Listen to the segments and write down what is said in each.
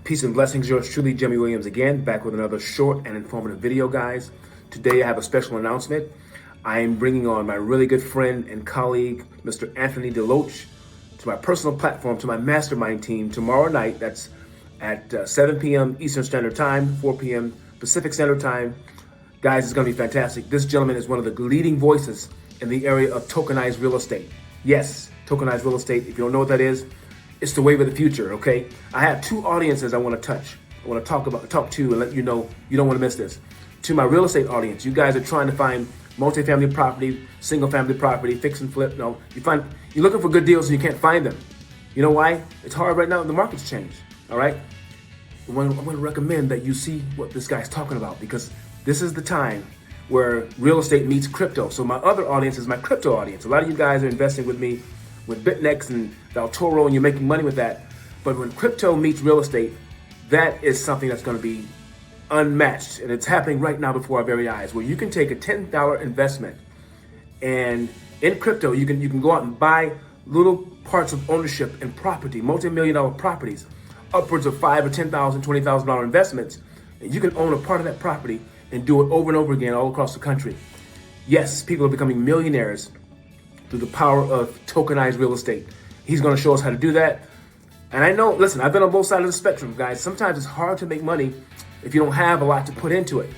Peace and blessings, yours truly, Jimmy Williams again, back with another short and informative video, guys. Today I have a special announcement. I am bringing on my really good friend and colleague, Mr. Anthony DeLoach, to my personal platform, to my Mastermind team tomorrow night. That's at 7 p.m. Eastern Standard Time, 4 p.m. Pacific Standard Time. Guys, it's going to be fantastic. This gentleman is one of the leading voices in the area of tokenized real estate. Yes, tokenized real estate. If you don't know what that is, it's the wave of the future, okay? I have two audiences I want to touch. I want to talk to and let you know you don't want to miss this. To my real estate audience, you guys are trying to find multifamily property, single family property, fix and flip. No, you're looking for good deals and you can't find them. You know why? It's hard right now. The market's changed, all right? I'm going to recommend that you see what this guy's talking about, because this is the time where real estate meets crypto. So my other audience is my crypto audience. A lot of you guys are investing with me with Bytnex and Valtoro, and you're making money with that. But when crypto meets real estate, that is something that's going to be unmatched. And it's happening right now before our very eyes, where you can take a $10 investment, and in crypto, you can go out and buy little parts of ownership and property, multi-million-dollar properties, upwards of $5,000 or $10,000, $20,000 investments. And you can own a part of that property and do it over and over again all across the country. Yes, people are becoming millionaires through the power of tokenized real estate. He's going to show us how to do that. And I know, listen, I've been on both sides of the spectrum, guys. Sometimes it's hard to make money if you don't have a lot to put into it.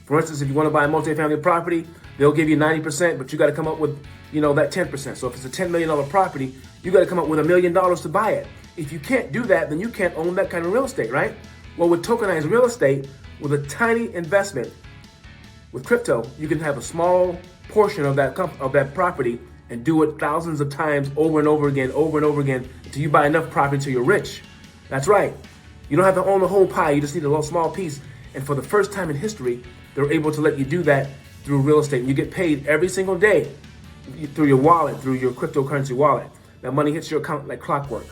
For instance, if you want to buy a multifamily property, they'll give you 90%, but you got to come up with, that 10%. So if it's a $10 million property, you got to come up with $1 million to buy it. If you can't do that, then you can't own that kind of real estate, right? Well, with tokenized real estate, with a tiny investment, with crypto, you can have a small portion of that property and do it thousands of times over and over again, until you buy enough property until you're rich. That's right. You don't have to own the whole pie. You just need a little small piece. And for the first time in history, they're able to let you do that through real estate. And you get paid every single day through your wallet, through your cryptocurrency wallet. That money hits your account like clockwork.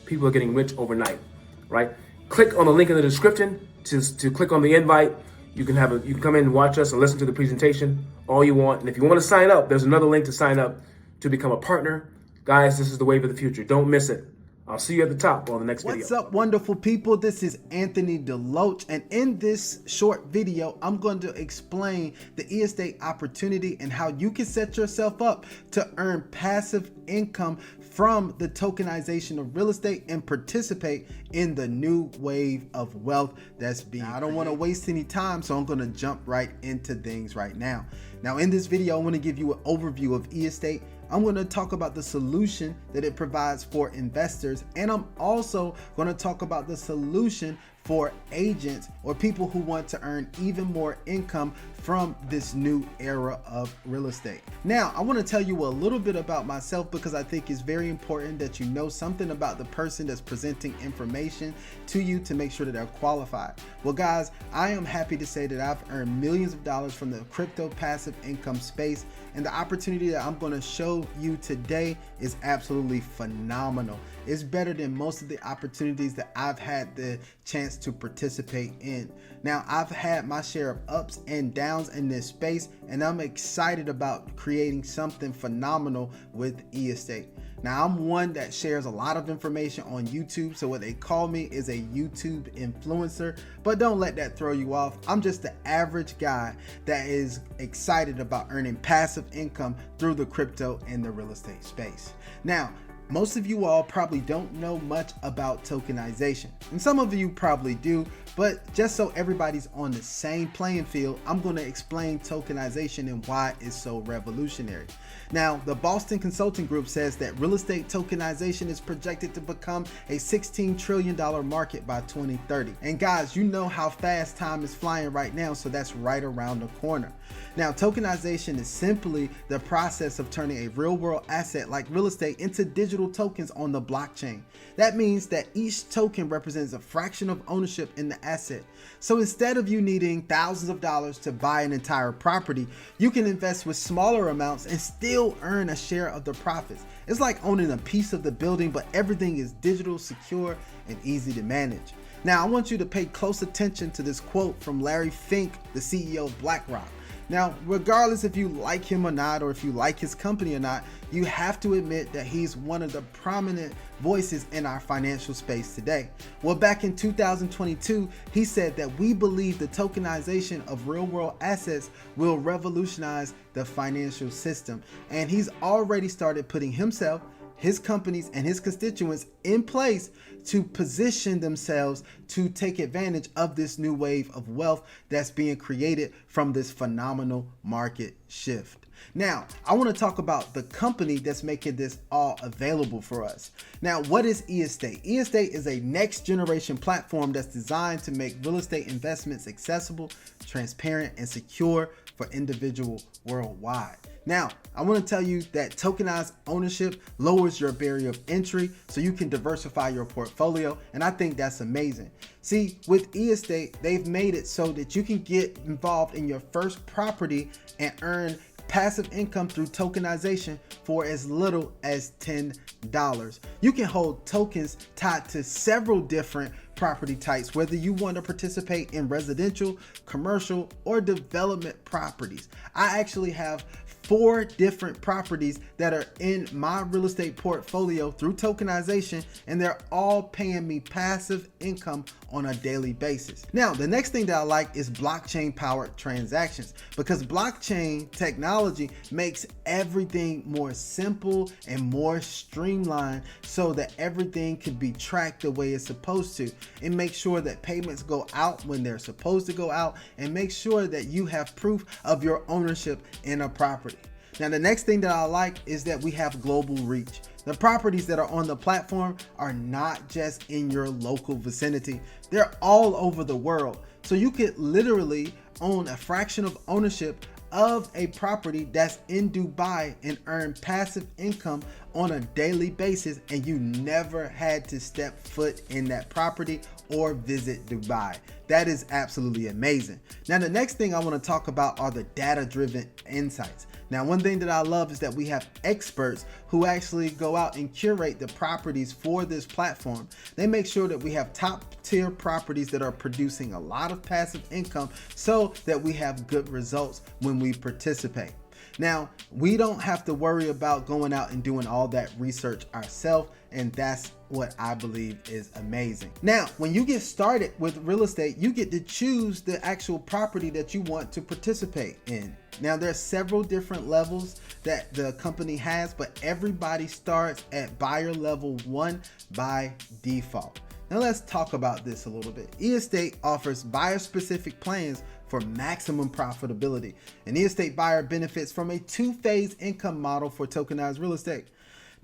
People are getting rich overnight, right? Click on the link in the description to click on the invite. You can come in and watch us and listen to the presentation all you want. And if you want to sign up, there's another link to sign up to become a partner. Guys, this is the wave of the future. Don't miss it. I'll see you at the top on the next video. What's up, wonderful people? This is Anthony DeLoach, and in this short video, I'm going to explain the estate opportunity and how you can set yourself up to earn passive income from the tokenization of real estate and participate in the new wave of wealth that's being created. I don't want to waste any time, so I'm going to jump right into things right now. Now, in this video, I want to give you an overview of estate. I'm going to talk about the solution that it provides for investors, and I'm also going to talk about the solution for agents or people who want to earn even more income from this new era of real estate. Now, I want to tell you a little bit about myself, because I think it's very important that you know something about the person that's presenting information to you to make sure that they're qualified. Well, guys, I am happy to say that I've earned millions of dollars from the crypto passive income space, and the opportunity that I'm going to show you today is absolutely phenomenal. It's better than most of the opportunities that I've had the chance to participate in. Now, I've had my share of ups and downs in this space, and I'm excited about creating something phenomenal with estate. Now, I'm one that shares a lot of information on YouTube, so what they call me is a YouTube influencer, but don't let that throw you off. I'm just the average guy that is excited about earning passive income through the crypto and the real estate space. Now, most of you all probably don't know much about tokenization, and some of you probably do, but just so everybody's on the same playing field, I'm going to explain tokenization and why it's so revolutionary. Now, the Boston Consulting Group says that real estate tokenization is projected to become a $16 trillion market by 2030. And guys, you know how fast time is flying right now, so that's right around the corner. Now, tokenization is simply the process of turning a real-world asset like real estate into digital tokens on the blockchain. That means that each token represents a fraction of ownership in the asset. So instead of you needing thousands of dollars to buy an entire property, you can invest with smaller amounts and still earn a share of the profits. It's like owning a piece of the building, but everything is digital, secure, and easy to manage. Now, I want you to pay close attention to this quote from Larry Fink, the CEO of BlackRock. Now, regardless if you like him or not, or if you like his company or not, you have to admit that he's one of the prominent voices in our financial space today. Well, back in 2022, he said that we believe the tokenization of real world assets will revolutionize the financial system. And he's already started putting himself, his companies, and his constituents in place to position themselves to take advantage of this new wave of wealth that's being created from this phenomenal market shift. Now, I want to talk about the company that's making this all available for us. Now, what is eEstate? eEstate is a next generation platform that's designed to make real estate investments accessible, transparent, and secure for individuals worldwide. Now, I want to tell you that tokenized ownership lowers your barrier of entry so you can diversify your portfolio, and I think that's amazing. See, with eEstate, they've made it so that you can get involved in your first property and earn passive income through tokenization for as little as $10. You can hold tokens tied to several different property types, whether you want to participate in residential, commercial, or development properties. I actually have 4 different properties that are in my real estate portfolio through tokenization, and they're all paying me passive income on a daily basis. Now, the next thing that I like is blockchain powered transactions, because blockchain technology makes everything more simple and more streamlined so that everything can be tracked the way it's supposed to. It makes sure that payments go out when they're supposed to go out, and make sure that you have proof of your ownership in a property. Now, the next thing that I like is that we have global reach. The properties that are on the platform are not just in your local vicinity, they're all over the world. So you could literally own a fraction of ownership of a property that's in Dubai and earn passive income on a daily basis, and you never had to step foot in that property or visit Dubai. That is absolutely amazing. Now, the next thing I want to talk about are the data-driven insights. Now, one thing that I love is that we have experts who actually go out and curate the properties for this platform. They make sure that we have top tier properties that are producing a lot of passive income so that we have good results when we participate. Now, we don't have to worry about going out and doing all that research ourselves, and that's what I believe is amazing. Now, when you get started with real estate, you get to choose the actual property that you want to participate in. Now, there are several different levels that the company has, but everybody starts at buyer level 1 by default. Now, let's talk about this a little bit. eEstate offers buyer-specific plans for maximum profitability. An eEstate buyer benefits from a 2-phase income model for tokenized real estate.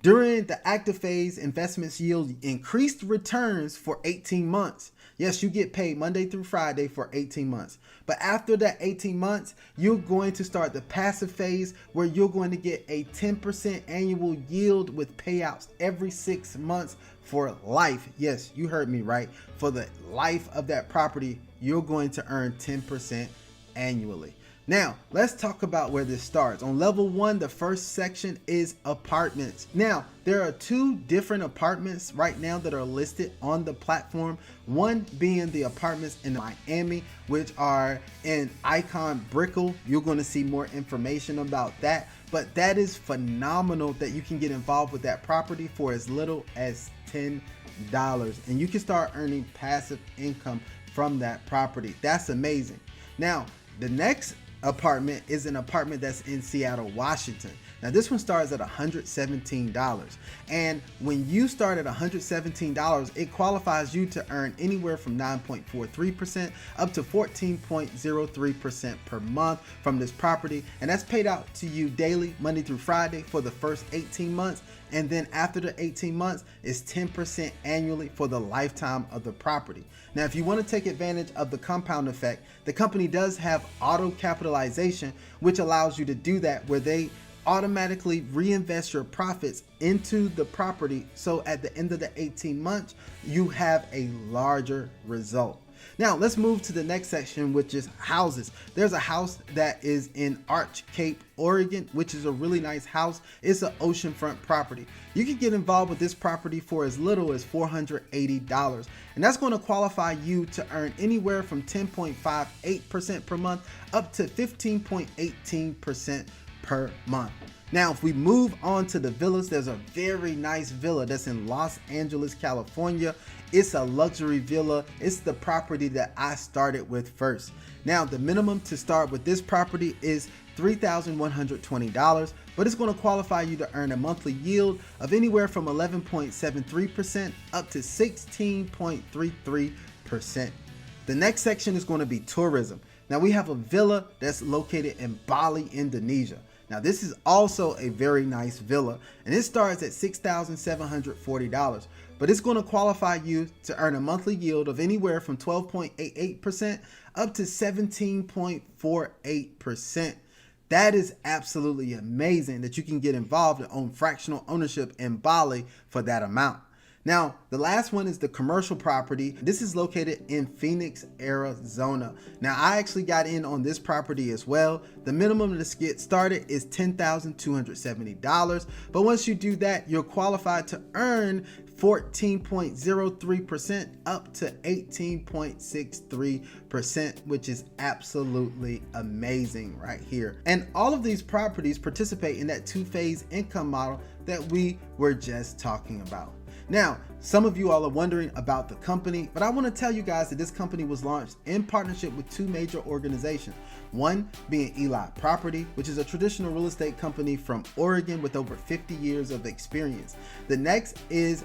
During the active phase, investments yield increased returns for 18 months. Yes, you get paid Monday through Friday for 18 months. But after that 18 months, you're going to start the passive phase, where you're going to get a 10% annual yield with payouts every 6 months for life. Yes, you heard me right. For the life of that property, you're going to earn 10% annually. Now, let's talk about where this starts. On level 1, the first section is apartments. Now, there are 2 different apartments right now that are listed on the platform. One being the apartments in Miami, which are in Icon Brickell. You're going to see more information about that. But that is phenomenal that you can get involved with that property for as little as $10. And you can start earning passive income from that property. That's amazing. Now, the next apartment is an apartment that's in Seattle, Washington. Now, this one starts at $117. And when you start at $117, it qualifies you to earn anywhere from 9.43% up to 14.03% per month from this property. And that's paid out to you daily, Monday through Friday, for the first 18 months. And then after the 18 months, it's 10% annually for the lifetime of the property. Now, if you want to take advantage of the compound effect, the company does have auto capitalization, which allows you to do that, where they automatically reinvest your profits into the property. So at the end of the 18 months, you have a larger result. Now let's move to the next section, which is houses. There's a house that is in Arch Cape, Oregon, which is a really nice house. It's an oceanfront property. You can get involved with this property for as little as $480, and that's going to qualify you to earn anywhere from 10.58% per month up to 15.18% per month. Now, if we move on to the villas, there's a very nice villa that's in Los Angeles, California. It's a luxury villa. It's the property that I started with first. Now, the minimum to start with this property is $3,120, but it's going to qualify you to earn a monthly yield of anywhere from 11.73% up to 16.33%. The next section is going to be tourism. Now, we have a villa that's located in Bali, Indonesia. Now, this is also a very nice villa, and it starts at $6,740, but it's going to qualify you to earn a monthly yield of anywhere from 12.88% up to 17.48%. That is absolutely amazing that you can get involved and own fractional ownership in Bali for that amount. Now, the last one is the commercial property. This is located in Phoenix, Arizona. Now, I actually got in on this property as well. The minimum to get started is $10,270. But once you do that, you're qualified to earn 14.03% up to 18.63%, which is absolutely amazing right here. And all of these properties participate in that two-phase income model that we were just talking about. Now, some of you all are wondering about the company, but I want to tell you guys that this company was launched in partnership with two major organizations. One being Eli Property, which is a traditional real estate company from Oregon with over 50 years of experience. The next is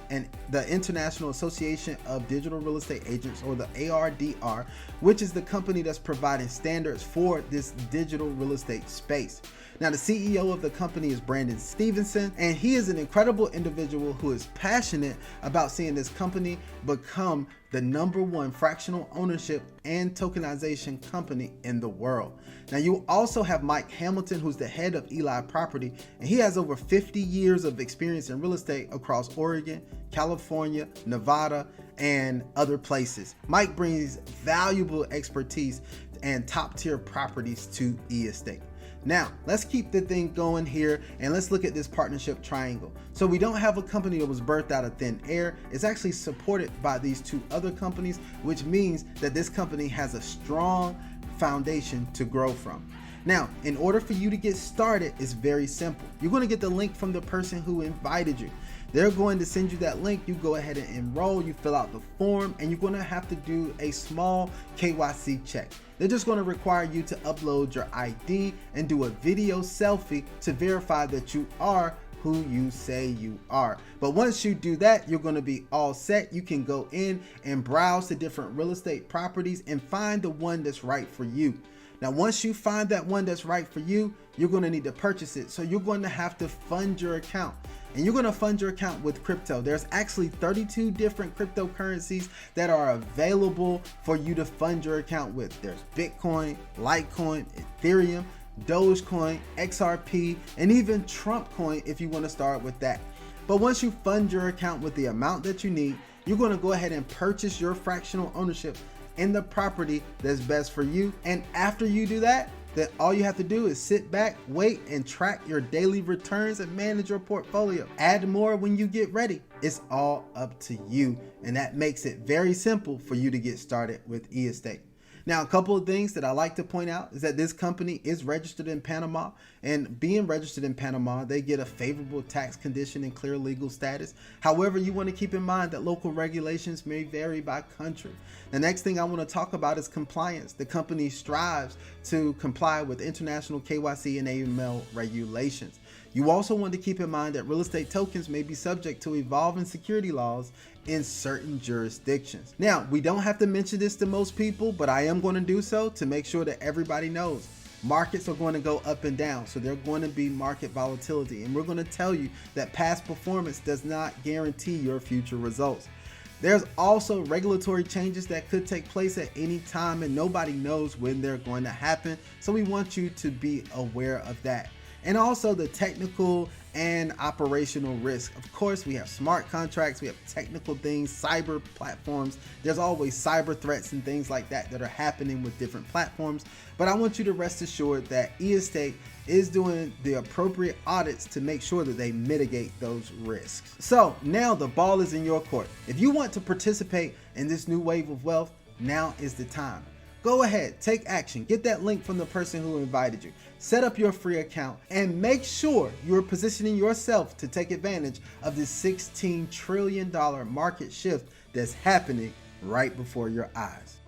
the International Association of Digital Real Estate Agents, or the ARDR, which is the company that's providing standards for this digital real estate space. Now, the CEO of the company is Brandon Stevenson, and he is an incredible individual who is passionate about seeing this company become the #1 fractional ownership and tokenization company in the world. Now, you also have Mike Hamilton, who's the head of Eli Property, and he has over 50 years of experience in real estate across Oregon, California, Nevada, and other places. Mike brings valuable expertise and top-tier properties to eEstate. Now, let's keep the thing going here and let's look at this partnership triangle. So we don't have a company that was birthed out of thin air. It's actually supported by these two other companies, which means that this company has a strong foundation to grow from. Now, in order for you to get started, it's very simple. You're going to get the link from the person who invited you. They're going to send you that link. You go ahead and enroll, you fill out the form, and you're going to have to do a small KYC check. They're just going to require you to upload your ID and do a video selfie to verify that you are who you say you are. But once you do that, you're going to be all set. You can go in and browse the different real estate properties and find the one that's right for you. Now, once you find that one that's right for you, you're going to need to purchase it. So you're going to have to fund your account. And you're going to fund your account with crypto. There's actually 32 different cryptocurrencies that are available for you to fund your account with. There's Bitcoin, Litecoin, Ethereum, Dogecoin, XRP, and even Trump coin if you want to start with that. But once you fund your account with the amount that you need, you're going to go ahead and purchase your fractional ownership in the property that's best for you. And after you do that, then all you have to do is sit back, wait, and track your daily returns and manage your portfolio. Add more when you get ready. It's all up to you. And that makes it very simple for you to get started with eEstate. Now, a couple of things that I like to point out is that this company is registered in Panama, and being registered in Panama, they get a favorable tax condition and clear legal status. However, you want to keep in mind that local regulations may vary by country. The next thing I want to talk about is compliance. The company strives to comply with international KYC and AML regulations. You also want to keep in mind that real estate tokens may be subject to evolving security laws in certain jurisdictions. Now, we don't have to mention this to most people, but I am going to do so to make sure that everybody knows. Markets are going to go up and down, so there's going to be market volatility, and we're going to tell you that past performance does not guarantee your future results. There's also regulatory changes that could take place at any time, and nobody knows when they're going to happen, so we want you to be aware of that. And also the technical and operational risk. Of course, we have smart contracts, we have technical things, cyber platforms. There's always cyber threats and things like that that are happening with different platforms. But I want you to rest assured that eEstate is doing the appropriate audits to make sure that they mitigate those risks. So now the ball is in your court. If you want to participate in this new wave of wealth, now is the time. Go ahead, take action, get that link from the person who invited you, set up your free account, and make sure you're positioning yourself to take advantage of this $16 trillion market shift that's happening right before your eyes.